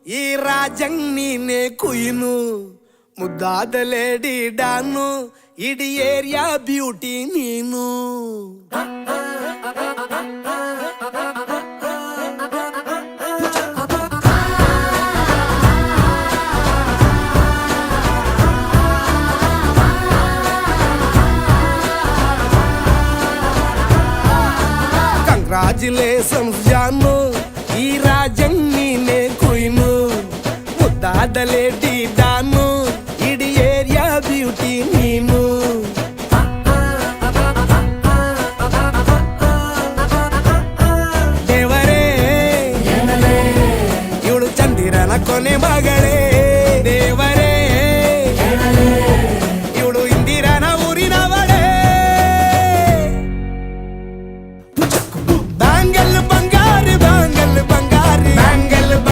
ಈ ರಾಜಂಗ್ ನೀನೆ ಕುಯ್ನು ಮುದ್ದಾದ ಲೇಡಿ ಡಾನು ಇಡೀ ಏರಿಯಾ ಬ್ಯೂಟಿ ನೀನು ಕಂಗ್ರಾಚುಲೇಷನ್ಸ್ ಜಾನು ಈ ರಾಜಂಗ್ ನೀನೆ ಕುಯ್ನು ಮುದ್ದಾದ ಲೇಡಿ ಡಾನು ಇಡೀ ಏರಿಯಾ ಬ್ಯೂಟಿ ನೀನು ದೇವರೇ ಇವಳು ಚಂದಿರನ ಕೊನೆ ಮಗಳೇ